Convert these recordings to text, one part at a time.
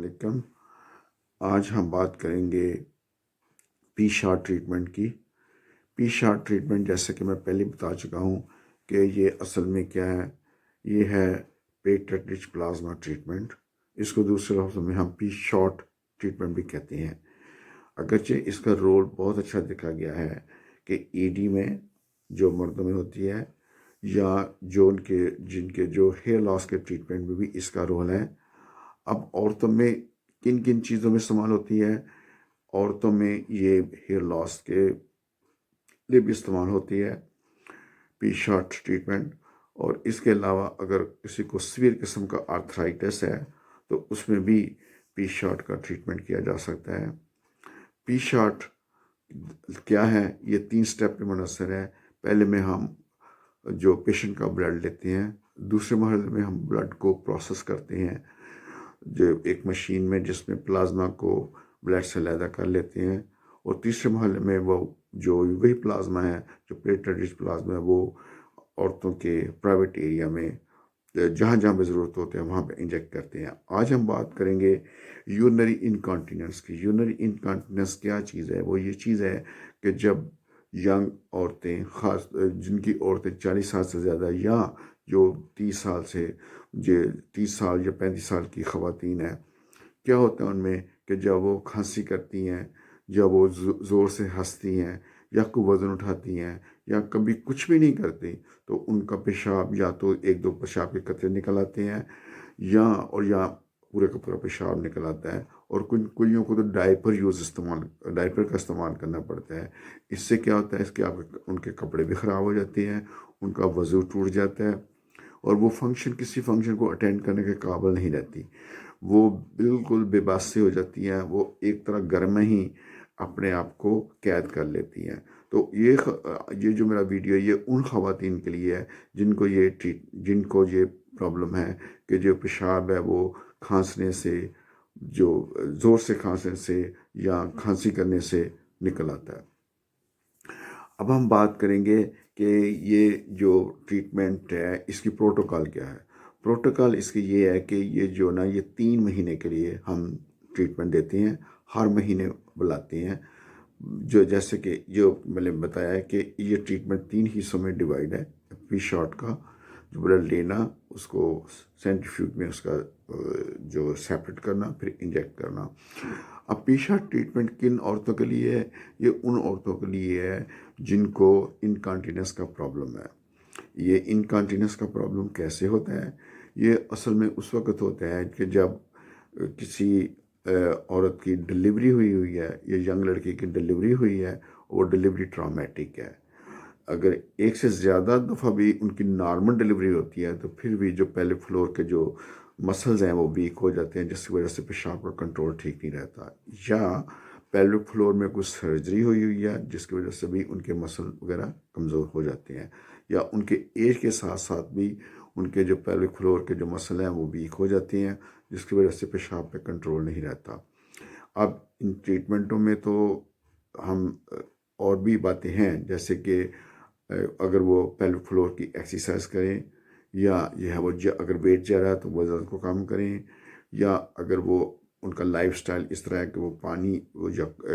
अलैक्म। आज हम बात करेंगे पी शार्ट ट्रीटमेंट की। पी शार्ट ट्रीटमेंट जैसे कि मैं पहले बता चुका हूँ कि ये असल में क्या है। ये है प्लेटलेट रिच प्लाज्मा ट्रीटमेंट। इसको दूसरे लफ्ज़ों में हम पी शॉर्ट ट्रीटमेंट भी कहते हैं। अगरचे इसका रोल बहुत अच्छा देखा गया है कि ईडी में जो मर्दों में होती है या जो जिनके जो हेयर लॉस के ट्रीटमेंट में भी इसका रोल है। अब औरतों में किन किन चीज़ों में इस्तेमाल होती है। औरतों में ये हेयर लॉस के लिए भी इस्तेमाल होती है पी शॉर्ट ट्रीटमेंट। और इसके अलावा अगर किसी को सीवियर किस्म का आर्थराइटिस है तो उसमें भी पी शॉर्ट का ट्रीटमेंट किया जा सकता है। पी शॉर्ट क्या है, ये 3 स्टेप में मुनसर है। पहले में हम जो पेशेंट का ब्लड लेते हैं, दूसरे मरहले में हम ब्लड को प्रोसेस करते हैं जो एक मशीन में जिसमें प्लाज्मा को ब्लड से अलहदा कर लेते हैं, और तीसरे मरहले में वो जो वही प्लाज्मा है जो प्लेटलेट रिच प्लाज्मा है वो औरतों के प्राइवेट एरिया में जहाँ जहाँ भी ज़रूरत होती है वहाँ पे इंजेक्ट करते हैं। आज हम बात करेंगे यूरिनरी इनकॉन्टिनेंस की। यूरिनरी इनकॉन्टिनेंस क्या चीज़ है? वो ये चीज़ है कि जब यंग औरतें, ख़ास जिनकी औरतें 40 साल से ज़्यादा या जो 30 साल से जो 30 साल या 35 साल की ख़वातीन हैं, क्या होता है उनमें कि जब वो खांसी करती हैं, जब वो ज़ोर से हंसती हैं या कोई वज़न उठाती हैं या कभी कुछ भी नहीं करती तो उनका पेशाब या तो 1-2 पेशाब के कतरे निकल आते हैं या पूरे का पूरा पेशाब निकल आता है। और कुछ को तो डायपर का इस्तेमाल करना पड़ता है। इससे क्या होता है, इसके उनके कपड़े भी ख़राब हो जाते हैं, उनका वज़ू टूट जाता है और वो किसी फंक्शन को अटेंड करने के काबिल नहीं रहती। वो बिल्कुल बेबस से हो जाती हैं। वो एक तरह घर में ही अपने आप को कैद कर लेती हैं। तो ये जो मेरा वीडियो ये उन ख़वातीन के लिए है जिनको ये प्रॉब्लम है कि जो पेशाब है वो खांसने से, जो ज़ोर से खांसने से या खांसी करने से निकल आता है। अब हम बात करेंगे कि ये जो ट्रीटमेंट है इसकी प्रोटोकॉल क्या है। प्रोटोकॉल इसकी ये है कि ये 3 महीने के लिए हम ट्रीटमेंट देते हैं, हर महीने बुलाते हैं। जो जैसे कि जो मैंने बताया है कि ये ट्रीटमेंट 3 हिस्सों में डिवाइड है। पी शॉट का जो ब्लड लेना, उसको सेंट्रीफ्यूज में उसका जो सेपरेट करना, फिर इंजेक्ट करना। अब पी शॉट ट्रीटमेंट किन औरतों के लिए है? ये उन औरतों के लिए है जिनको इनकॉन्टिनेंस का प्रॉब्लम है। ये इनकॉन्टिनेंस का प्रॉब्लम कैसे होता है? ये असल में उस वक्त होता है कि जब किसी औरत की डिलीवरी हुई है या यंग लड़की की डिलीवरी हुई है, वो डिलीवरी ट्रॉमेटिक है। अगर एक से ज़्यादा दफ़ा भी उनकी नॉर्मल डिलीवरी होती है तो फिर भी जो पेल्विक फ्लोर के जो मसल्स हैं वो वीक हो जाते हैं, जिसकी वजह से पेशाब का कंट्रोल ठीक नहीं रहता। या पेल्विक फ्लोर में कुछ सर्जरी हुई है जिसकी वजह से भी उनके मसल वगैरह कमज़ोर हो जाते हैं, या उनके एज के साथ साथ भी उनके जो पेल्विक फ्लोर के जो मसल हैं वो वीक हो जाते हैं, जिसकी वजह से पेशाब पे कंट्रोल नहीं रहता। अब इन ट्रीटमेंटों में तो हम और भी बातें हैं, जैसे कि अगर वो पेल्विक फ्लोर की एक्सरसाइज करें, या यह है वो अगर वेट जा रहा है तो वज़न को कम करें, या अगर वो उनका लाइफस्टाइल इस तरह है कि वो पानी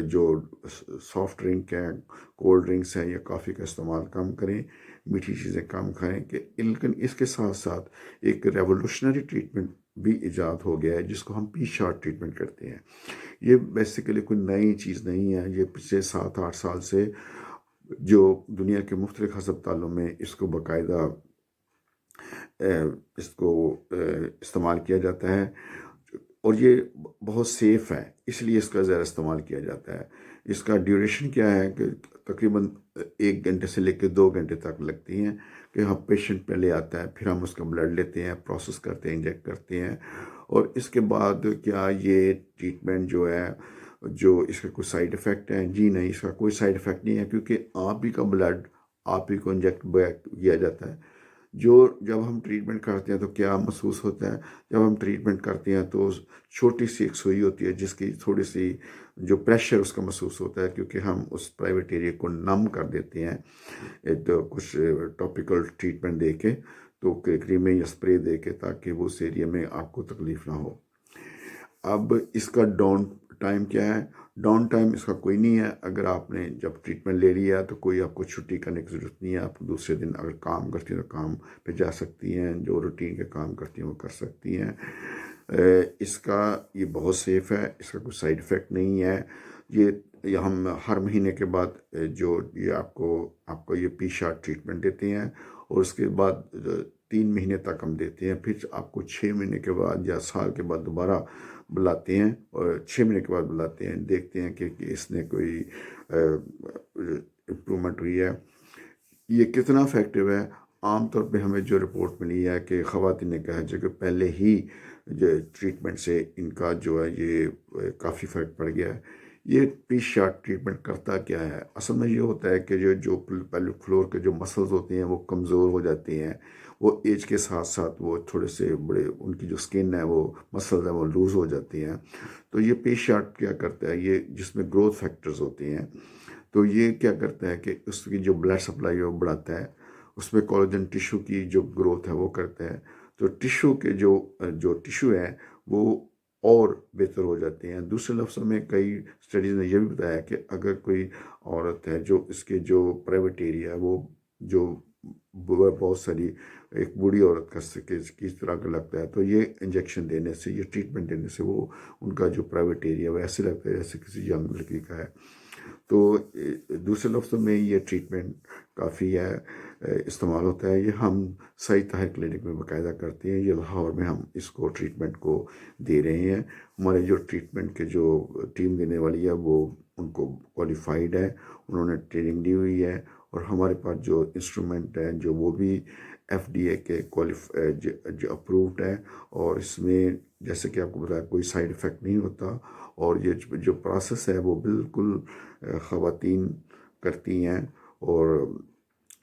जो सॉफ्ट ड्रिंक है, कोल्ड ड्रिंक्स हैं या कॉफ़ी का इस्तेमाल कम करें, मीठी चीज़ें कम खाएं। लेकिन इसके साथ साथ एक रेवोल्यूशनरी ट्रीटमेंट भी ईजाद हो गया है जिसको हम पी शॉर्ट ट्रीटमेंट करते हैं। ये बेसिकली कोई नई चीज़ नहीं है। ये पिछले 7-8 साल से जो दुनिया के मुख्तलिफ हस्पतालों में इसको बाकायदा इसको इस्तेमाल किया जाता है, और ये बहुत सेफ़ है, इसलिए इसका ज़्यादा इस्तेमाल किया जाता है। इसका ड्यूरेशन क्या है कि तकरीबन 1 घंटे से लेकर 2 घंटे तक लगती हैं कि हम पेशेंट पहले आता है, फिर हम उसका ब्लड लेते हैं, प्रोसेस करते हैं, इंजेक्ट करते हैं, और इसके बाद क्या ये ट्रीटमेंट जो है, जो इसका कोई साइड इफ़ेक्ट है? जी नहीं, इसका कोई साइड इफ़ेक्ट नहीं है, क्योंकि आप ही का ब्लड आप ही को इंजेक्ट बैक किया जाता है। जब हम ट्रीटमेंट करते हैं तो क्या महसूस होता है? जब हम ट्रीटमेंट करते हैं तो छोटी सी एक सुई होती है जिसकी थोड़ी सी जो प्रेशर उसका महसूस होता है, क्योंकि हम उस प्राइवेट एरिया को नम कर देते हैं एक तो कुछ टॉपिकल ट्रीटमेंट दे के, तो क्रीमें या स्प्रे दे के, ताकि वो उस एरिया में आपको तकलीफ़ ना हो। اب اس کا ڈاؤن ٹائم کیا ہے؟ ڈاؤن ٹائم اس کا کوئی نہیں ہے. اگر آپ نے جب ٹریٹمنٹ لے لیا تو کوئی آپ کو چھٹی کرنے کی ضرورت نہیں ہے. آپ دوسرے دن اگر کام کرتی ہیں تو کام پہ جا سکتی ہیں، جو روٹین کے کام کرتی ہیں وہ کر سکتی ہیں. اس کا یہ بہت سیف ہے، اس کا کوئی سائیڈ افیکٹ نہیں ہے. یہ ہم ہر مہینے کے بعد جو یہ آپ کو یہ پی شارٹ ٹریٹمنٹ دیتے ہیں، اور اس کے بعد 3 مہینے تک ہم دیتے ہیں. پھر آپ کو 6 مہینے کے بعد یا سال کے بعد دوبارہ بلاتے ہیں، اور 6 مہینے کے بعد بلاتے ہیں، دیکھتے ہیں کہ اس نے کوئی امپرومنٹ ہوئی ہے. یہ کتنا افیکٹو ہے؟ عام طور پہ ہمیں جو رپورٹ ملی ہے کہ خواتین نے کہا ہے کہ پہلے ہی جو ٹریٹمنٹ سے ان کا جو ہے یہ کافی فرق پڑ گیا ہے. یہ پی شارٹ ٹریٹمنٹ کرتا کیا ہے؟ اصل میں یہ ہوتا ہے کہ جو پیلوک فلور کے جو مسلز ہوتے ہیں وہ کمزور ہو جاتے ہیں. وہ ایج کے ساتھ ساتھ وہ تھوڑے سے بڑے، ان کی جو سکن ہے، وہ مسلز ہیں، وہ لوز ہو جاتی ہیں. تو یہ پی شارٹ کیا کرتا ہے؟ یہ جس میں گروتھ فیکٹرز ہوتے ہیں، تو یہ کیا کرتا ہے کہ اس کی جو بلڈ سپلائی ہے وہ بڑھاتا ہے. اس میں کولاجن ٹیشو کی جو گروتھ ہے وہ کرتا ہے. تو ٹیشو کے جو ٹیشو ہے وہ اور بہتر ہو جاتے ہیں. دوسرے لفظوں میں کئی اسٹڈیز نے یہ بھی بتایا کہ اگر کوئی عورت ہے جو اس کے جو پرائیویٹ ایریا ہے وہ جو بہت ساری ایک بوڑھی عورت کا کس طرح کا لگتا ہے، تو یہ انجیکشن دینے سے، یہ ٹریٹمنٹ دینے سے وہ ان کا جو پرائیویٹ ایریا وہ ایسے لگتا ہے جیسے کسی ینگ لڑکی کا ہے. تو دوسرے لفظوں میں یہ ٹریٹمنٹ کافی ہے، استعمال ہوتا ہے. یہ ہم صحیح طاہر کلینک میں باقاعدہ کرتے ہیں. یہ لاہور میں ہم اس کو ٹریٹمنٹ کو دے رہے ہیں. ہمارے جو ٹریٹمنٹ کے جو ٹیم دینے والی ہے وہ ان کو کوالیفائڈ ہے، انہوں نے ٹریننگ دی ہوئی ہے. اور ہمارے پاس جو انسٹرومنٹ ہیں جو وہ بھی ایف ڈی اے کے جو اپرووڈ ہے. اور اس میں جیسے کہ آپ کو بتایا کوئی سائیڈ افیکٹ نہیں ہوتا. اور یہ جو پروسیس ہے وہ بالکل خواتین کرتی ہیں، اور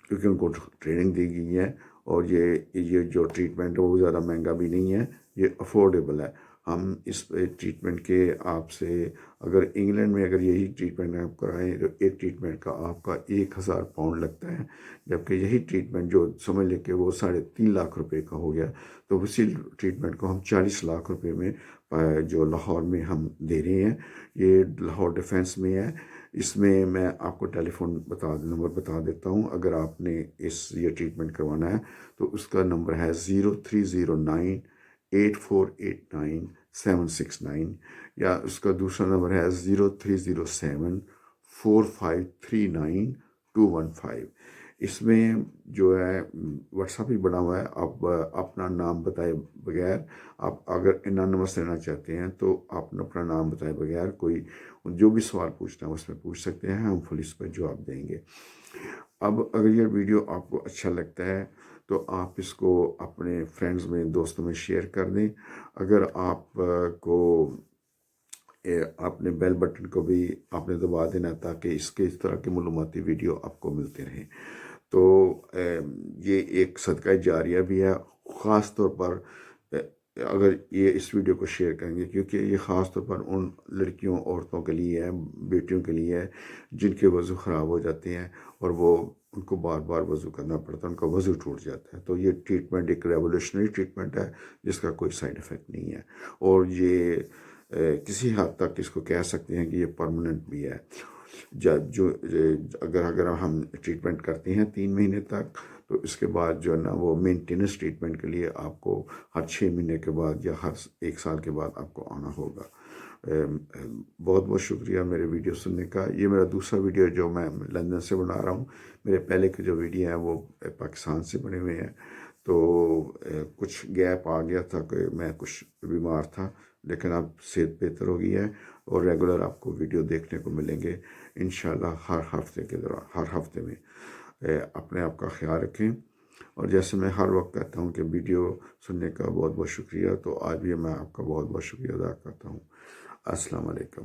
کیونکہ ان کو ٹریننگ دی گئی ہے. اور یہ جو ٹریٹمنٹ ہے وہ زیادہ مہنگا بھی نہیں ہے، یہ افورڈیبل ہے. ہم اس ٹریٹمنٹ کے آپ سے اگر انگلینڈ میں اگر یہی ٹریٹمنٹ آپ کرائیں تو ایک ٹریٹمنٹ کا آپ کا 1000 پاؤنڈ لگتا ہے، جبکہ یہی ٹریٹمنٹ جو سمجھ لے کہ وہ 3.5 لاکھ روپے کا ہو گیا. تو اسی ٹریٹمنٹ کو ہم 40 لاکھ روپے میں جو لاہور میں ہم دے رہے ہیں. یہ لاہور ڈیفینس میں ہے. اس میں میں آپ کو ٹیلی فون نمبر بتا دیتا ہوں. اگر آپ نے یہ ٹریٹمنٹ کروانا ہے تو اس کا نمبر ہے 03098489 یا اس کا دوسرا نمبر ہے 03074539 اس میں جو ہے واٹس ایپ ہی بنا ہوا ہے. آپ اپنا نام بتائے بغیر، آپ اگر انانیمس لینا چاہتے ہیں تو آپ اپنا نام بتائے بغیر کوئی جو بھی سوال پوچھنا ہے اس میں پوچھ سکتے ہیں، ہم فل اس پر جواب دیں گے. اب اگر یہ ویڈیو آپ کو اچھا لگتا ہے تو آپ اس کو اپنے فرینڈز میں، دوستوں میں شیئر کر دیں. اگر آپ کو اپنے بیل بٹن کو بھی آپ نے دبا دینا تاکہ اس طرح کی معلوماتی ویڈیو آپ کو ملتے رہیں. تو یہ ایک صدقہ جاریہ بھی ہے. خاص طور پر اگر یہ اس ویڈیو کو شیئر کریں گے، کیونکہ یہ خاص طور پر ان لڑکیوں، عورتوں کے لیے ہے، بیٹیوں کے لیے ہے جن کے وضو خراب ہو جاتے ہیں اور وہ ان کو بار بار وضو کرنا پڑتا ہے، ان کا وضو ٹوٹ جاتا ہے. تو یہ ٹریٹمنٹ ایک ریولیوشنری ٹریٹمنٹ ہے جس کا کوئی سائیڈ افیکٹ نہیں ہے. اور یہ کسی حد تک اس کو کہہ سکتے ہیں کہ یہ پرماننٹ بھی ہے. اگر ہم ٹریٹمنٹ کرتے ہیں 3 مہینے تک، تو اس کے بعد جو ہے نا وہ مینٹیننس ٹریٹمنٹ کے لیے آپ کو ہر 6 مہینے کے بعد یا ہر 1 سال کے بعد آپ کو آنا ہوگا. بہت بہت شکریہ میرے ویڈیو سننے کا. یہ میرا دوسرا ویڈیو جو میں لندن سے بنا رہا ہوں. میرے پہلے کے جو ویڈیو ہیں وہ پاکستان سے بنے ہوئے ہیں. تو کچھ گیپ آ گیا تھا کہ میں کچھ بیمار تھا، لیکن اب صحت بہتر ہو گئی ہے اور ریگولر آپ کو ویڈیو دیکھنے کو ملیں گے انشاءاللہ ہر ہفتے میں. اپنے آپ کا خیال رکھیں. اور جیسے میں ہر وقت کہتا ہوں کہ ویڈیو سننے کا بہت بہت شکریہ، تو آج بھی میں آپ کا بہت بہت شکریہ ادا کرتا ہوں. السلام علیکم.